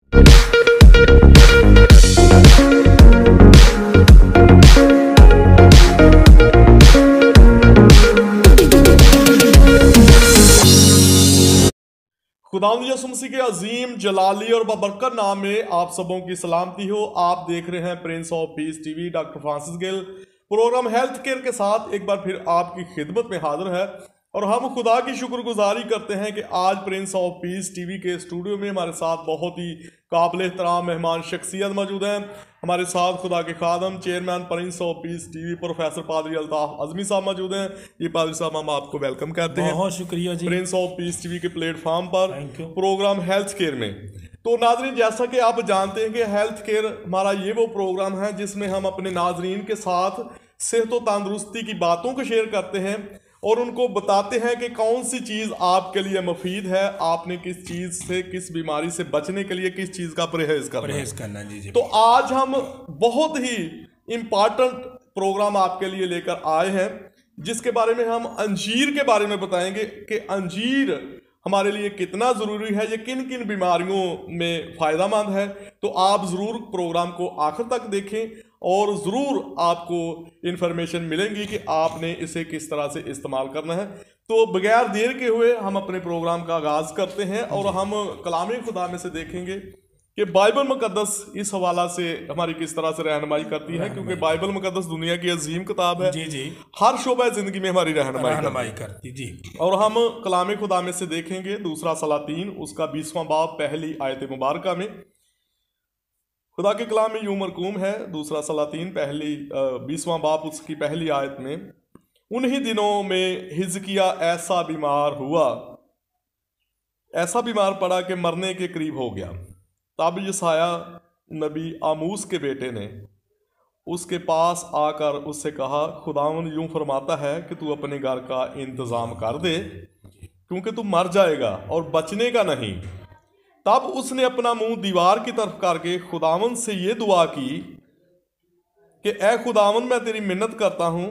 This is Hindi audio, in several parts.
खुदावंद यीशु मसीह के अजीम जलाली और बबरकत नाम में आप सबों की सलामती हो। आप देख रहे हैं prince of peace TV. Doctor Francis Gill programme health care के साथ एक बार फिर आपकी खिदमत में हाजिर है और हम खुदा की शुक्रगुजारी करते हैं कि आज प्रिंस ऑफ पीस टीवी के स्टूडियो में हमारे साथ बहुत ही काबिल एहतराम मेहमान शख्सियत मौजूद हैं। हमारे साथ खुदा के खादम chairman prince of peace TV professor पादरी अल्ताफ अजमी साहब मौजूद हैं। जी पादरी साहब, हम आपको वेलकम कहते हैं। बहुत शुक्रिया जी प्रिंस ऑफ पीस टीवी के प्लेटफॉर्म पर thank you. Programme health care में। तो नाजरीन, जैसा कि आप जानते हैं कि हेल्थ केयर हमारा ये वो प्रोग्राम है जिसमें हम अपने नाजरीन के साथ सेहत और तंदुरुस्ती की बातों को शेयर करते हैं और उनको बताते हैं कि कौन सी चीज़ आपके लिए मुफीद है, आपने किस चीज़ से, किस बीमारी से बचने के लिए किस चीज़ का परहेज करना है। जी। तो आज हम बहुत ही इम्पॉर्टेंट प्रोग्राम आपके लिए लेकर आए हैं जिसके बारे में हम अंजीर के बारे में बताएंगे कि अंजीर हमारे लिए कितना ज़रूरी है, ये किन किन बीमारियों में फ़ायदेमंद है। तो आप ज़रूर प्रोग्राम को आखिर तक देखें और ज़रूर आपको इन्फॉर्मेशन मिलेंगी कि आपने इसे किस तरह से इस्तेमाल करना है। तो बगैर देर के हुए हम अपने प्रोग्राम का आगाज़ करते हैं और हम कलाम खुदा में से देखेंगे कि बाइबल मुकद्दस इस हवाला से हमारी किस तरह से रहनुमाई करती है, क्योंकि बाइबल मुकद्दस दुनिया की अजीम किताब है। जी हर शोबा ज़िंदगी में हमारी रहनुमाई करती जी। और हम कलाम खुदा में से देखेंगे दूसरा सलातीन उसका 20वां बाब पहली आयत मुबारका में खुदा के कलाम में यूं मरकूम है। दूसरा सलातीन पहली 20वां बाब उसकी पहली आयत में, उन्हीं दिनों में हिजकिया ऐसा बीमार पड़ा कि मरने के करीब हो गया। तब यसाया नबी आमूस के बेटे ने उसके पास आकर उससे कहा, खुदावंद यूं फरमाता है कि तू अपने घर का इंतज़ाम कर दे क्योंकि तू मर जाएगा और बचने का नहीं। तब उसने अपना मुंह दीवार की तरफ करके खुदावंद से ये दुआ की कि ए खुदावंद, मैं तेरी मिन्नत करता हूँ,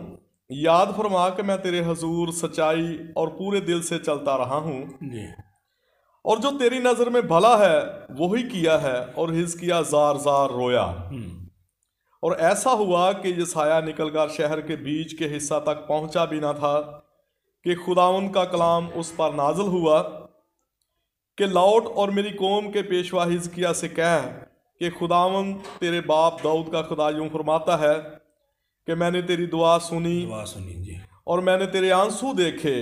याद फरमा कि मैं तेरे हजूर सच्चाई और पूरे दिल से चलता रहा हूँ और जो तेरी नज़र में भला है वही किया है। और हिजकिया जार जार रोया और ऐसा हुआ कि यसाया निकलकर शहर के बीच के हिस्सा तक पहुंचा भी ना था कि खुदावंद का कलाम उस पर नाजिल हुआ कि लौट और मेरी कौम के पेशवा हिजकिया से कह कि खुदावंद तेरे बाप दाऊद का खुदा यूं फरमाता है कि मैंने तेरी दुआ सुनी जी। और मैंने तेरे आंसू देखे,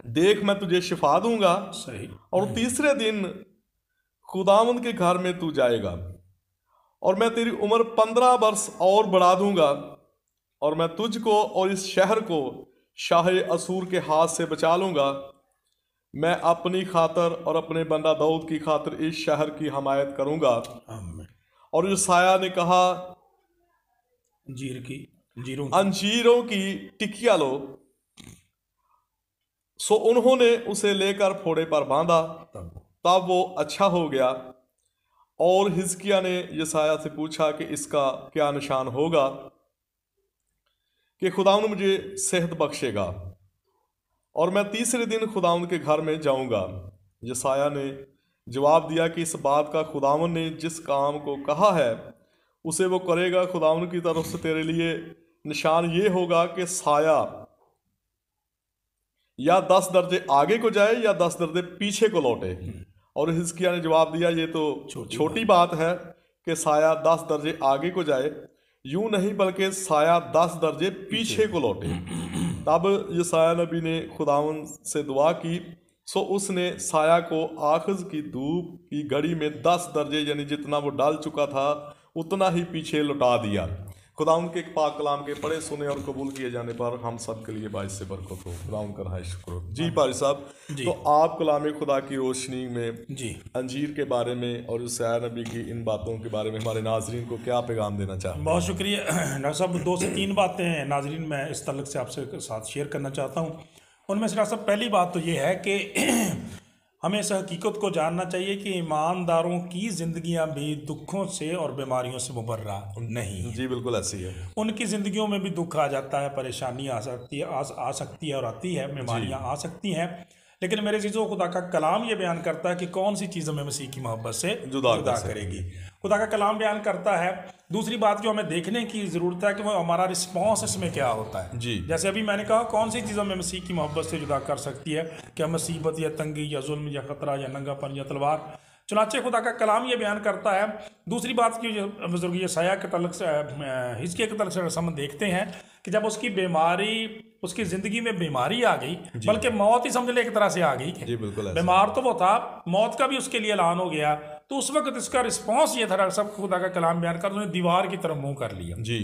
देख मैं तुझे शिफा दूंगा। सही। और तीसरे दिन खुदावंद के घर में तू जाएगा और मैं तेरी उम्र 15 वर्ष और बढ़ा दूंगा और मैं तुझको और इस शहर को शाह असूर के हाथ से बचा लूंगा। मैं अपनी खातर और अपने बंदा दाऊद की खातर इस शहर की हमायत करूंगा। और यसाया ने कहा, अंजीरों की टिकिया लो। सो उन्होंने उसे लेकर फोड़े पर बांधा, तब वो अच्छा हो गया। और हिजकिया ने यसाया से पूछा कि इसका क्या निशान होगा कि खुदावंद मुझे सेहत बख्शेगा और मैं तीसरे दिन खुदावंद के घर में जाऊंगा। यसाया ने जवाब दिया कि इस बात का खुदावंद ने जिस काम को कहा है उसे वो करेगा। खुदावंद की तरफ से तेरे लिए निशान ये होगा कि साया या 10 दर्जे आगे को जाए या 10 दर्जे पीछे को लौटे। और हिजकिया ने जवाब दिया, ये तो छोटी बात है कि साया 10 दर्जे आगे को जाए, यूं नहीं बल्कि साया 10 दर्जे पीछे को लौटे। तब यसाया नबी ने खुदावंद से दुआ की, सो उसने साया को आखिज की धूप की घड़ी में 10 दर्जे यानी जितना वो डाल चुका था उतना ही पीछे लौटा दिया। खुदावंद के पाक कलाम के पढ़े सुने और कबूल किए जाने पर हम सब के लिए बाइस से बरकत हो। खुदावंद का रहा शुक्र हो। जी पारी साहब, तो आप कलाम खुदा की रोशनी में जी अंजीर के बारे में और यसाया नबी की इन बातों के बारे में हमारे नाजरीन को क्या पैगाम देना चाहते हैं? बहुत शुक्रिया डॉक्टर साहब। 2 से 3 बातें हैं नाजरीन मैं इस तलक से आपसे साथ शेयर करना चाहता हूँ। उनमें से डॉक्टर साहब पहली बात तो ये है कि हमें इस हकीकत को जानना चाहिए कि ईमानदारों की ज़िंदगियां भी दुखों से और बीमारियों से मुबर्रा नहीं। जी बिल्कुल ऐसी है। उनकी ज़िंदगियों में भी दुख आ जाता है, परेशानी आ सकती है और आती है, बीमारियां आ सकती हैं, लेकिन मेरे चीज़ों खुदा का कलाम ये बयान करता है कि कौन सी चीज़ हमें मसीह की मोहब्बत से जुदा करेगी। खुदा का कलाम बयान करता है। दूसरी बात जो हमें देखने की ज़रूरत है कि वो हमारा रिस्पॉन्स इसमें क्या होता है। जी। जैसे अभी मैंने कहा कौन सी चीज़ हमें मसीह की मोहब्बत से जुदा कर सकती है, क्या मुसीबत या तंगी या जुल्म या खतरा या नंगापन या तलवार। चुनाचे खुदा का कलाम ये बयान करता है। दूसरी बात की बुजुर्ग यशायाह के तल्लुक से हिजकिय्याह के तल्लुक से हम देखते हैं कि जब उसकी बीमारी, उसकी ज़िंदगी में बीमारी आ गई, बल्कि मौत ही समझ ले एक तरह से आ गई। जी बिल्कुल। बीमार तो वो था, मौत का भी उसके लिए ऐलान हो गया, तो उस वक्त इसका रिस्पॉन्स ये था, सब खुदा का कलाम बयान कर उसने दीवार की तरफ मुंह कर लिया। जी।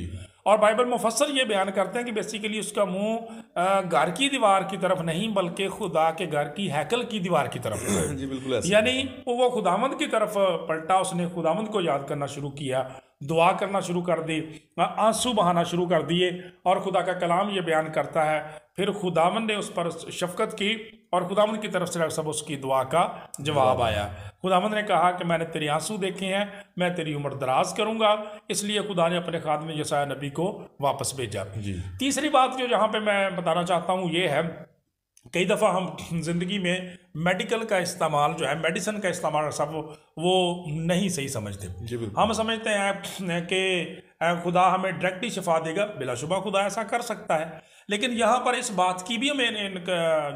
और बाइबल मुफस्सर ये बयान करते हैं कि बेसिकली उसका मुंह घर की दीवार की तरफ नहीं बल्कि खुदा के घर की हैकल की दीवार की तरफ जी बिल्कुल। यानी वो खुदावंद की तरफ पलटा, उसने खुदावंद को याद करना शुरू किया, दुआ करना शुरू कर दी, आंसू बहाना शुरू कर दिए। और खुदा का कलाम ये बयान करता है फिर खुदावंद ने उस पर शफकत की और खुदावंद की तरफ से सब उसकी दुआ का जवाब आया। खुदावंद ने कहा कि मैंने तेरे आंसू देखे हैं, मैं तेरी उम्र दराज करूंगा, इसलिए खुदा ने अपने खादम यशायाह नबी को वापस भेजा। तीसरी बात जो यहाँ पे मैं बताना चाहता हूँ ये है, कई दफ़ा हम जिंदगी में मेडिकल का इस्तेमाल जो है, मेडिसिन का इस्तेमाल सब वो नहीं सही समझते। हम समझते हैं कि खुदा हमें डायरेक्टली शिफा देगा, बिलाशुबा खुदा ऐसा कर सकता है, लेकिन यहाँ पर इस बात की भी हमें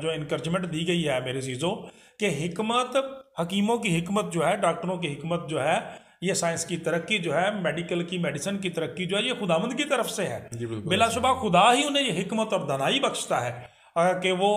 जो इनकरेजमेंट दी गई है मेरे चीज़ों कि हिकमत, हकीमों की हिकमत जो है, डॉक्टरों की हिकमत जो है, ये साइंस की तरक्की जो है, मेडिकल की मेडिसिन की तरक्की जो है, ये खुदावंद की तरफ से है। बिलाशुबा खुदा ही उन्हें ये हिकमत और दानाई बख्शता है कि वो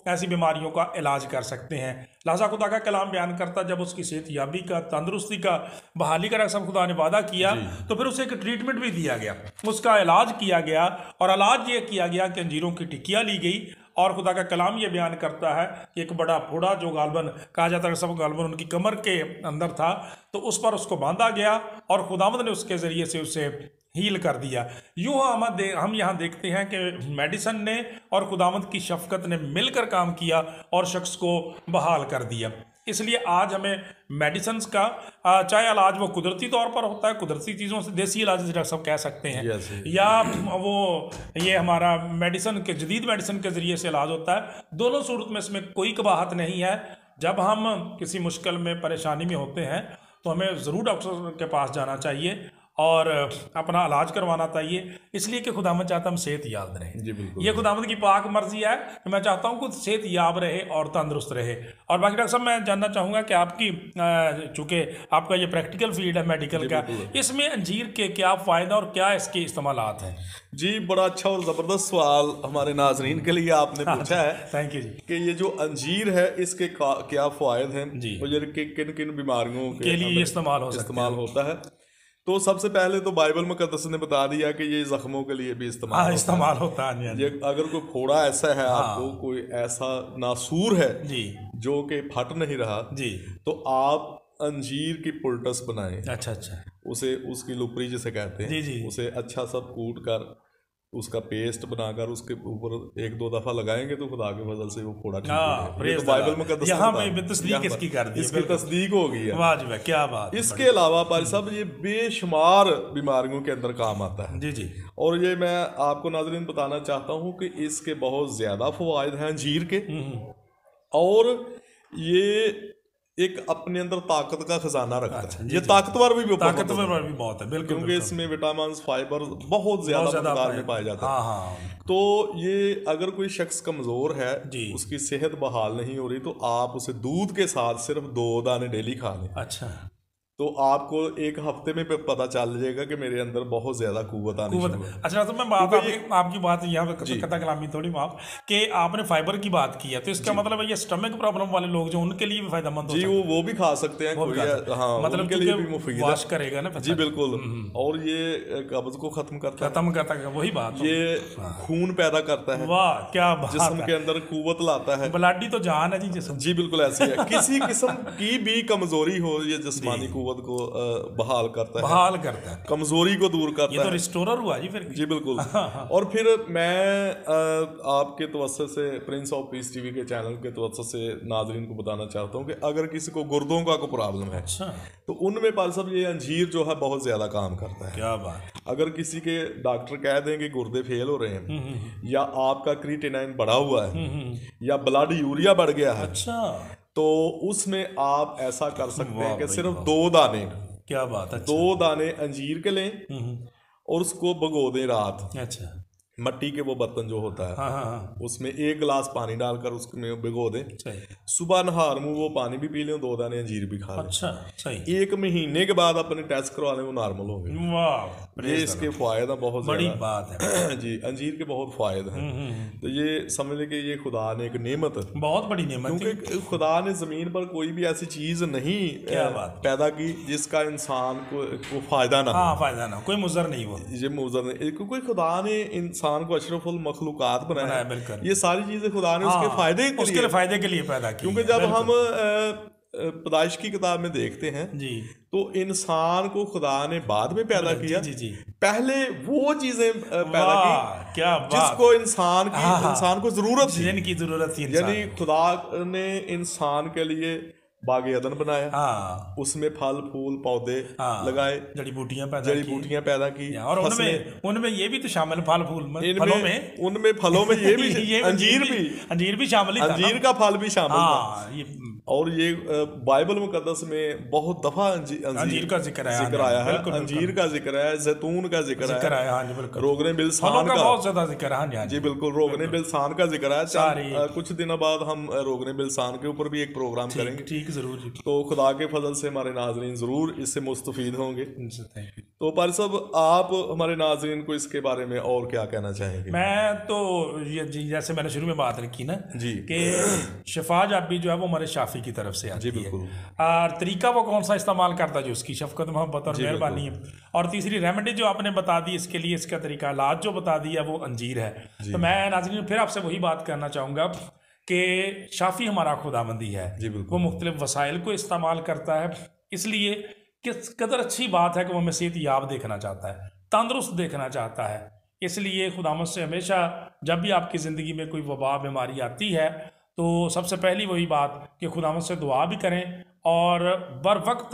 ऐसी बीमारियों का इलाज कर सकते हैं। लिहाजा खुदा का कलाम बयान करता जब उसकी सेहत याबी का, तंदुरुस्ती का, बहाली का सब खुदा ने वादा किया, तो फिर उसे एक ट्रीटमेंट भी दिया गया, उसका इलाज किया गया। और इलाज ये किया गया कि अंजीरों की टिक्कियाँ ली गई। और खुदा का कलाम ये बयान करता है कि एक बड़ा फोड़ा जो गालबन कहा जाता है, सब गालबन उनकी कमर के अंदर था, तो उस पर उसको बांधा गया और खुदावंद ने उसके ज़रिए से उसे हील कर दिया। यूँ हम यहाँ देखते हैं कि मेडिसन ने और खुदावंद की शफकत ने मिलकर काम किया और शख्स को बहाल कर दिया। इसलिए आज हमें मेडिसिन का, चाहे इलाज वो कुदरती तौर पर होता है, कुदरती चीज़ों से, देसी इलाज डॉक्टर साहब कह सकते हैं, या वो ये हमारा मेडिसिन के, जदीद मेडिसिन के ज़रिए से इलाज होता है, दोनों सूरत में इसमें कोई कबाहत नहीं है। जब हम किसी मुश्किल में, परेशानी में होते हैं तो हमें ज़रूर डॉक्टर के पास जाना चाहिए और अपना इलाज करवाना चाहिए, इसलिए कि खुदावंद चाहता हम सेहत याब रहे। ये खुदावंद की पाक मर्जी है कि मैं चाहता हूँ कि सेहत याब रहे और तंदुरुस्त रहे। और बाकी डॉक्टर साहब मैं जानना चाहूँगा कि आपकी, चूँकि आपका ये प्रैक्टिकल फील्ड है मेडिकल का, इसमें अंजीर के क्या फ़ायदा और क्या इसके इस्तेमालात हैं? जी, बड़ा अच्छा और ज़बरदस्त सवाल हमारे नाजरीन के लिए आपने पूछा है। थैंक यू जी। कि ये जो अंजीर है इसके क्या फ़ायदे हैं जी, और ये किन किन बीमारियों के लिए इस्तेमाल होता है। तो सबसे पहले तो बाइबल मुकद्दस ने बता दिया कि ये जख्मों के लिए भी इस्तेमाल होता है। ये अगर कोई फोड़ा ऐसा है, आपको कोई ऐसा नासूर है जी जो कि फट नहीं रहा जी, तो आप अंजीर की पुलटस बनाएं। अच्छा, उसे, उसकी लुपरी जिसे कहते हैं जी, उसे अच्छा सा कूट कर उसका पेस्ट बनाकर उसके ऊपर 1-2 दफा लगाएंगे तो खुदा के फजल से वो फोड़ा ठीक हो जाएगा। तो बाइबल में इसकी तस्दीक हो गई है। क्या बात। इसके अलावा पारी साहब ये बेशुमार बीमारियों के अंदर काम आता है जी। और ये मैं आपको नाज़रीन बताना चाहता हूँ कि इसके बहुत ज्यादा फवायद हैं अंजीर के, और ये एक अपने अंदर ताकत का खजाना रखता है। ये ताकतवर भी बहुत है, बिल्कुल, क्योंकि इसमें विटामिन, फाइबर बहुत ज्यादा मकदार में पाया जाता है। तो ये अगर कोई शख्स कमजोर है, उसकी सेहत बहाल नहीं हो रही, तो आप उसे दूध के साथ सिर्फ 2 दाने डेली खा लें। अच्छा, तो आपको 1 हफ्ते में पता चल जाएगा कि मेरे अंदर बहुत ज्यादा कुव्वत आनी शुरू है। अच्छा, तो मैं बात आपकी बात यहाँ पे कथा कलामी थोड़ी माफ कि आपने फाइबर की बात की है, तो इसका मतलब है ये स्टमक प्रॉब्लम वाले लोग जो, उनके लिए भी फायदेमंद जी, वो भी खा सकते हैं, मतलब उनके लिए भी मुफीद वॉश करेगा ना जी, बिल्कुल। और ये कब्ज को खत्म करता है, वही बात, ये खून पैदा करता है। वाह, क्या बात, जिस्म के अंदर कुव्वत लाता है। ब्लड ही तो जान है जी, जी बिल्कुल ऐसी है। किसी किस्म की भी कमजोरी हो, ये जिस्मानी कुव्वत को बहाल करता है, बहाल करता है, कमजोरी को दूर करता ये तो है। रिस्टोरर हुआ जी फिर। जी बिल्कुल। और फिर मैं आपके तवज्जो से प्रिंस ऑफ पीस टीवी के चैनल के तवज्जो से नाजरीन को बताना चाहता हूँ कि अगर किसी को गुर्दों का कोई प्रॉब्लम है अच्छा, तो उनमें पाल साहब ये अंजीर जो है बहुत ज़्यादा काम करता है। क्या बात। अगर किसी के डॉक्टर कह दें कि गुर्दे फेल हो रहे हैं, या आपका क्रीटेनाइन बढ़ा हुआ है, या ब्लड यूरिया बढ़ गया है, अच्छा, तो उसमें आप ऐसा कर सकते हैं कि भाई सिर्फ वाह। 2 दाने, क्या बात। अच्छा, 2 दाने अंजीर के लें और उसको भिगो दें रात। अच्छा, मट्टी के वो बर्तन जो होता है हाँ हाँ हाँ, उसमें 1 गिलास पानी डालकर उसमें भिगो दें। सही। सुबह नहार मुँह वो पानी भी पी लें, 2 दाने अंजीर भी खा लें। अच्छा, सही। 1 महीने के बाद अपने टेस्ट करवा लें, वो नॉर्मल होंगे। वाह, ये इसके फायदा बहुत बड़ी ज़्यादा बात है। जी, अंजीर के बहुत फायदे हैं। तो ये समझ लें कि ये खुदा ने एक नेमत है, बहुत बड़ी नेमत थी। क्योंकि खुदा ने ज़मीन पर कोई भी ऐसी चीज़ नहीं क्या बात। पैदा की जिसका इंसान को फ़ायदा ना हो। हाँ, फायदा ना, कोई मुजर नहीं वो। ये मुज़र नहीं, क्योंकि खुदा ने इंसान को अशरफुल मखलूकात बनाया है। बिल्कुल। ये सारी चीज़ें खुदा ने उसके फ़ायदे के उसके लिए, फायदे के लिए पैदा की। क्योंकि जब हम पैदाइश की किताब में देखते हैं जी तो इंसान को खुदा ने बाद में पैदा किया, जी जी, पहले वो चीजें पैदा की वाह, क्या बात। जिसको इंसान को जरूरत थी, जिनकी जरूरत थी। यानी खुदा ने इंसान के लिए बाग अदन बनाया, हाँ, उसमें फल फूल पौधे लगाए, जड़ी बूटियां पैदा की, और उनमें ये भी तो शामिल, फल फूल उनमें फलों में ये भी अंजीर भी शामिल, अंजीर का फल भी शामिल था। और ये बाइबल मुकद्दस में बहुत दफा अंजीर का जिक्र आया है, अंजीर का जिक्र है, जैतून का जिक्र है, रोगने बिलसान का बहुत ज्यादा जिक्र है। जी बिल्कुल, रोगने बिलसान का जिक्र है। कुछ दिनों बाद हम रोगने बिलसान के ऊपर भी एक प्रोग्राम करेंगे। ठीक, जरूर जी। तो खुदा के फजल से हमारे नाजरीन जरूर इससे मुस्तफीद होंगे। तो पर सब आप हमारे नाजरीन को इसके बारे में और क्या कहना चाहेंगे? मैं तो ये जैसे मैंने शुरू में बात रखी ना जी कि शिफा जाबी जो है वो हमारे शाफी की तरफ से आती है, और तरीका वो कौन सा इस्तेमाल करता है, जो उसकी शफकत मोहब्बत और मेहरबानी है। और तीसरी रेमेडी जो आपने बता दी इसके लिए, इसका तरीका इलाज जो बता दिया वो अंजीर है। तो मैं नाज़रीन फिर आपसे वही बात करना चाहूँगा कि शाफी हमारा खुदाबंदी है, वो मुख्तलिफ वसाइल को इस्तेमाल करता है, इसलिए किस कदर अच्छी बात है कि वो हमें सेहत याब देखना चाहता है, तंदुरुस्त देखना चाहता है। इसलिए खुदावंद से हमेशा जब भी आपकी ज़िंदगी में कोई वबा बीमारी आती है तो सबसे पहली वही बात कि खुदावंद से दुआ भी करें और बर वक्त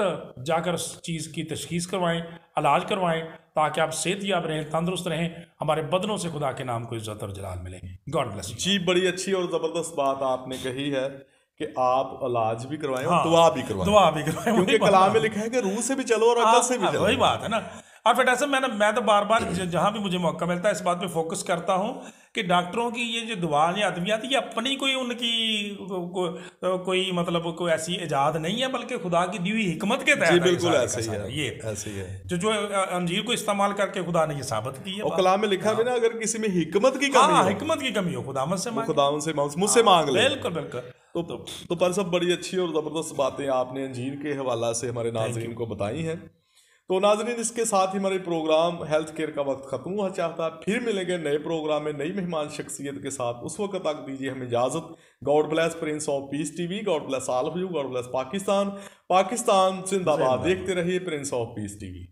जाकर उस चीज़ की तशखीस करवाएं, इलाज करवाएं, ताकि आप सेहतयाब रहें, तंदुरुस्त रहें, हमारे बदनों से खुदा के नाम को इज्जत और जलाल मिले। गॉड ब्लेस यू जी, बड़ी अच्छी और ज़बरदस्त बात आपने कही है कि आप इलाज भी करवाएं और दुआ भी करवाएं, क्योंकि कलाम में लिखा है कि रूह से भी चलो और अकल से भी चलो। वही बात है ना। और फिर ऐसे मैं तो बार बार जहाँ भी मुझे मौका मिलता है इस बात पे फोकस करता हूँ कि डॉक्टरों की ये जो दुआ या अद्वियात ये अपनी कोई उनकी कोई मतलब कोई ऐसी इजाद नहीं है, बल्कि खुदा की दी हुई हिकमत के तहत। बिल्कुल ऐसे ही है, ये ऐसे ही है जो अंजीर को इस्तेमाल करके खुदा ने ये साबित की है। और कलाम में लिखा है ना, अगर किसी में हिकमत की कमी हो, हिकमत की कमी हो, खुदावंद से मुझसे मांग ले। बिल्कुल बिल्कुल। तो पर सब बड़ी अच्छी और ज़बरदस्त बातें आपने अंजीर के हवाला से हमारे नाज़रीन को बताई हैं। तो नाज़रीन, इसके साथ ही हमारे प्रोग्राम हेल्थ केयर का वक्त ख़त्म हुआ चाहता है। फिर मिलेंगे नए प्रोग्राम में नई मेहमान शख्सियत के साथ। उस वक्त तक दीजिए हमें इजाज़त। God bless Prince of peace TV, God bless all of you, God bless Pakistan, Pakistan जिंदाबाद। देखते रहिए प्रिंस ऑफ पीस टीवी।